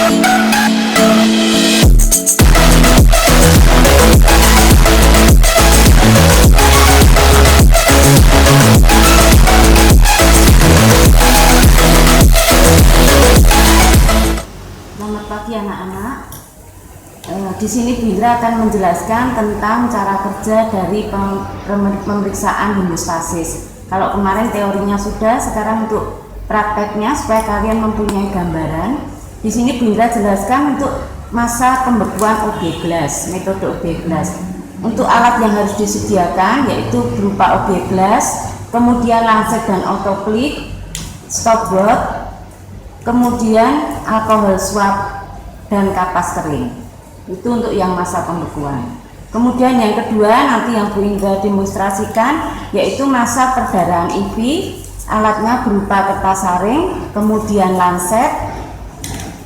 Selamat pagi anak-anak. Di sini Bu Indra akan menjelaskan tentang cara kerja dari pemeriksaan hemostasis. Kalau kemarin teorinya sudah, sekarang untuk prakteknya supaya kalian mempunyai gambaran. Di sini Bu Indra jelaskan untuk masa pembekuan OB glass, metode OB glass. Untuk alat yang harus disediakan yaitu berupa OB glass, kemudian lancet dan autoclave, stopwatch, kemudian alkohol swab dan kapas kering. Itu untuk yang masa pembekuan. Kemudian yang kedua nanti yang Bu Indra demonstrasikan yaitu masa perdarahan IV. Alatnya berupa kertas saring, kemudian lancet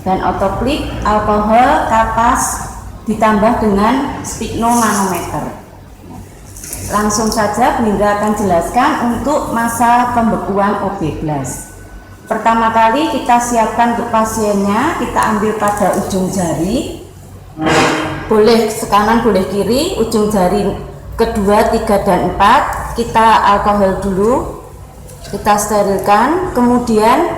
dan autoclave, alkohol, kapas ditambah dengan sphygmomanometer. Langsung saja Bu Indra akan jelaskan untuk masa pembekuan OB glass. Pertama kali kita siapkan untuk pasiennya, kita ambil pada ujung jari, boleh kanan boleh kiri, ujung jari kedua, 3 dan 4, kita alkohol dulu, kita sterilkan, kemudian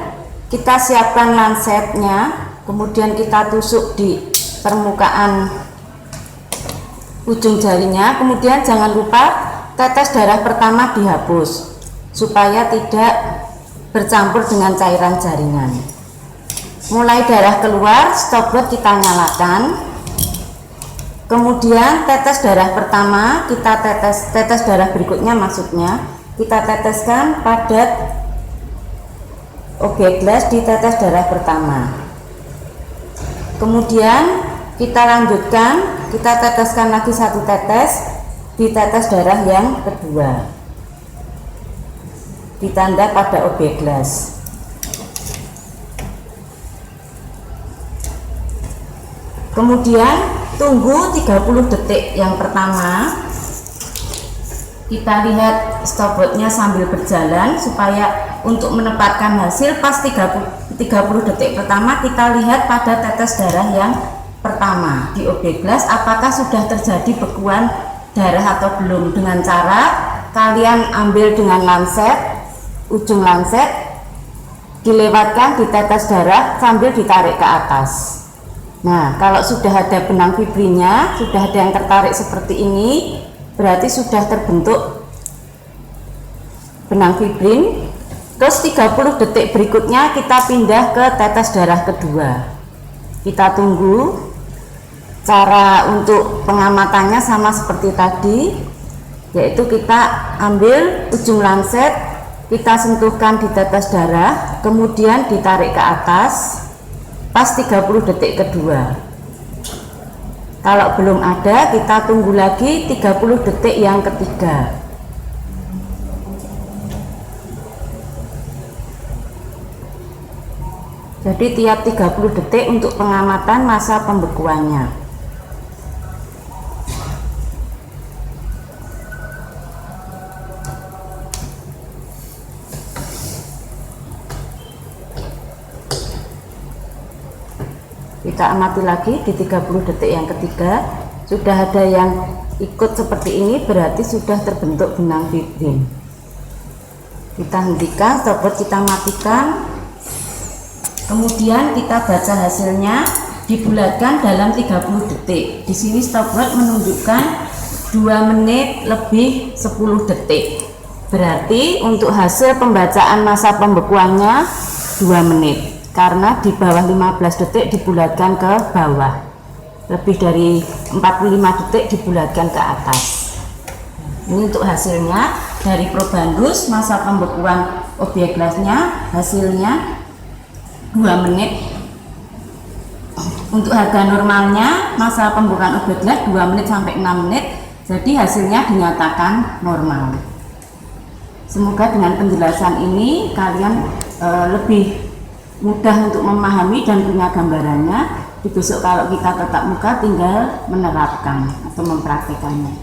kita siapkan lancetnya, kemudian kita tusuk di permukaan ujung jarinya, kemudian jangan lupa tetes darah pertama dihapus supaya tidak bercampur dengan cairan jaringan. Mulai darah keluar, stopwatch kita nyalakan. Kemudian tetes darah pertama kita tetes darah berikutnya, maksudnya kita teteskan pada OB glass di tetes darah pertama. Kemudian kita lanjutkan, kita teteskan lagi 1 tetes di tetes darah yang kedua, ditanda pada OB glass. Kemudian tunggu 30 detik yang pertama, kita lihat stopwatchnya sambil berjalan supaya untuk menempatkan hasil pas 30 detik pertama kita lihat pada tetes darah yang pertama di OB glass apakah sudah terjadi bekuan darah atau belum, dengan cara kalian ambil dengan lancet, ujung lancet dilewatkan di tetes darah sambil ditarik ke atas. Nah, kalau sudah ada benang fibrinya, sudah ada yang tertarik seperti ini, berarti sudah terbentuk benang fibrin. Terus 30 detik berikutnya kita pindah ke tetes darah kedua. Kita tunggu. Cara untuk pengamatannya sama seperti tadi, yaitu kita ambil ujung lancet, kita sentuhkan di tetes darah, kemudian ditarik ke atas pas 30 detik kedua. Kalau belum ada, kita tunggu lagi 30 detik yang ketiga. Jadi tiap 30 detik untuk pengamatan masa pembekuannya. Kita amati lagi di 30 detik yang ketiga, sudah ada yang ikut seperti ini, berarti sudah terbentuk benang fibrin. Kita hentikan, stopwatch kita matikan, kemudian kita baca hasilnya, dibulatkan dalam 30 detik. Di sini stopwatch menunjukkan 2 menit lebih 10 detik, berarti untuk hasil pembacaan masa pembekuannya 2 menit. Karena di bawah 15 detik dibulatkan ke bawah, lebih dari 45 detik dibulatkan ke atas. Ini untuk hasilnya dari probandus, masa pembekuan OB glassnya hasilnya 2 menit. Untuk harga normalnya masa pembekuan OB glass 2 menit sampai 6 menit, jadi hasilnya dinyatakan normal. Semoga dengan penjelasan ini kalian lebih mudah untuk memahami dan punya gambarannya. Di besok kalau kita tatap muka tinggal menerapkan atau mempraktekannya.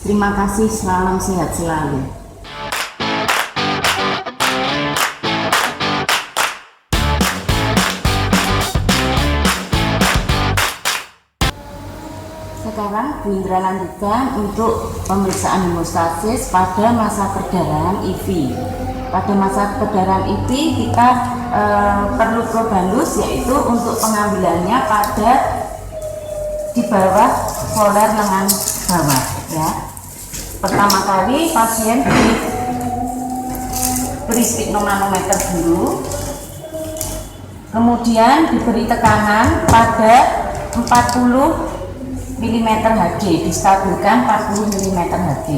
Terima kasih, salam sehat selalu. Sekarang Bu Indra lanjutkan untuk pemeriksaan hemostasis pada masa perdarahan IV. Pada masa perdarahan IV kita perlu probanus, yaitu untuk pengambilannya pada di bawah poler lengan bawah ya. Pertama kali pasien diberi sphygmomanometer dulu, kemudian diberi tekanan pada 40 mm Hg, distabilkan 40 mm Hg.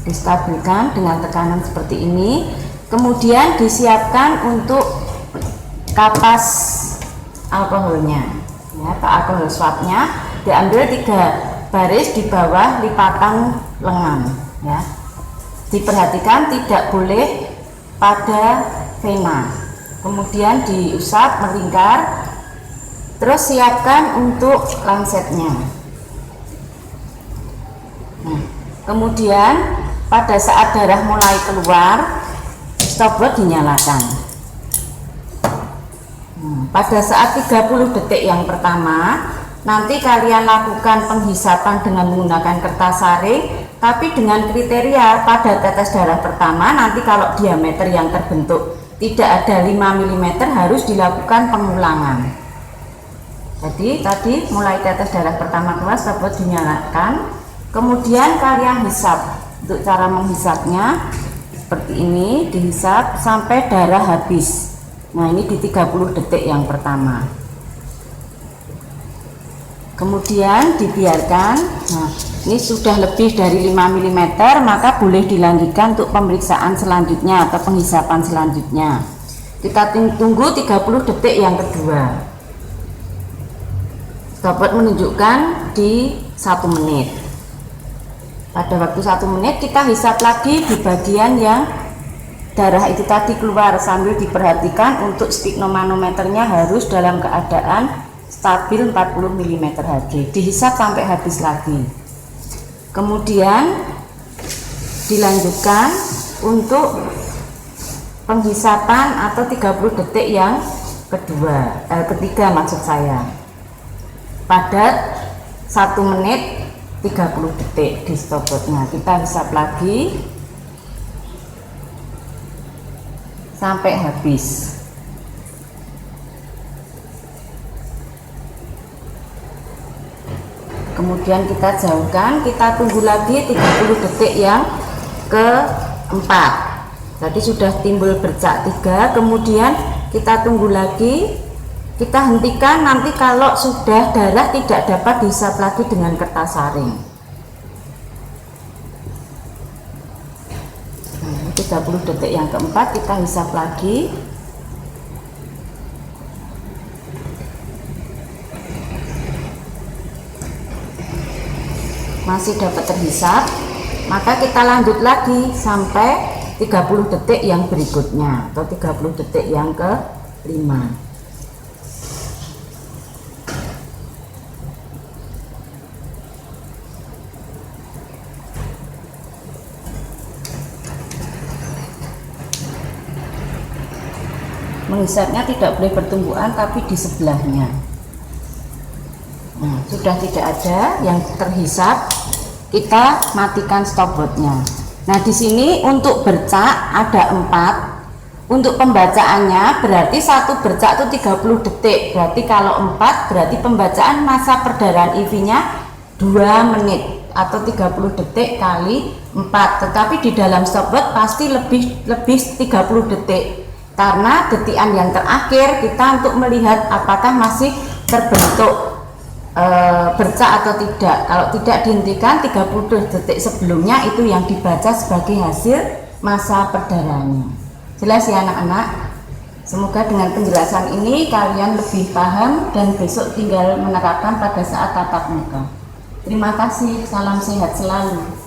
Distabilkan dengan tekanan seperti ini, kemudian disiapkan untuk kapas alkoholnya ya, alkohol swabnya diambil 3 baris di bawah lipatan lengan ya. Diperhatikan tidak boleh pada vena, kemudian diusap melingkar, terus siapkan untuk lansetnya. Nah, kemudian pada saat darah mulai keluar, stopwatch dinyalakan. Pada saat 30 detik yang pertama, nanti kalian lakukan penghisapan dengan menggunakan kertas saring, tapi dengan kriteria pada tetes darah pertama nanti kalau diameter yang terbentuk tidak ada 5 mm harus dilakukan pengulangan. Jadi tadi mulai tetes darah pertama keluar, stopwatch dinyalakan, kemudian kalian hisap. Untuk cara menghisapnya seperti ini, dihisap sampai darah habis. Nah, ini di 30 detik yang pertama. Kemudian dibiarkan. Nah, ini sudah lebih dari 5 mm, maka boleh dilanjutkan untuk pemeriksaan selanjutnya atau penghisapan selanjutnya. Kita tunggu 30 detik yang kedua. Stopwatch menunjukkan di 1 menit. Pada waktu 1 menit kita hisap lagi di bagian yang darah itu tadi keluar, sambil diperhatikan untuk sphygmomanometernya harus dalam keadaan stabil 40 mm Hg. Dihisap sampai habis lagi. Kemudian dilanjutkan untuk penghisapan atau 30 detik yang ketiga maksud saya. Pada 1 menit 30 detik di stopwatchnya kita hisap lagi sampai habis. Kemudian kita jauhkan, kita tunggu lagi 30 detik yang keempat. Tadi sudah timbul bercak 3, kemudian kita tunggu lagi, kita hentikan nanti kalau sudah darah tidak dapat dihisap lagi dengan kertas saring. Nah, 30 detik yang keempat kita hisap lagi. Masih dapat terhisap, maka kita lanjut lagi sampai 30 detik yang berikutnya atau 30 detik yang ke-5. Menghisapnya tidak boleh bertumbuhan tapi di sebelahnya. Nah, sudah tidak ada yang terhisap, kita matikan stopwatchnya. Nah, di sini untuk bercak ada 4. Untuk pembacaannya berarti satu bercak itu 30 detik. Berarti kalau 4 berarti pembacaan masa perdarahan IV-nya 2 menit atau 30 detik kali 4. Tetapi di dalam stopwatch pasti lebih 30 detik. Karena detikan yang terakhir kita untuk melihat apakah masih terbentuk bercak atau tidak. Kalau tidak dihentikan 30 detik sebelumnya itu yang dibaca sebagai hasil masa perdarahannya. Jelas ya anak-anak? Semoga dengan penjelasan ini kalian lebih paham dan besok tinggal menerapkan pada saat tatap muka. Terima kasih, salam sehat selalu.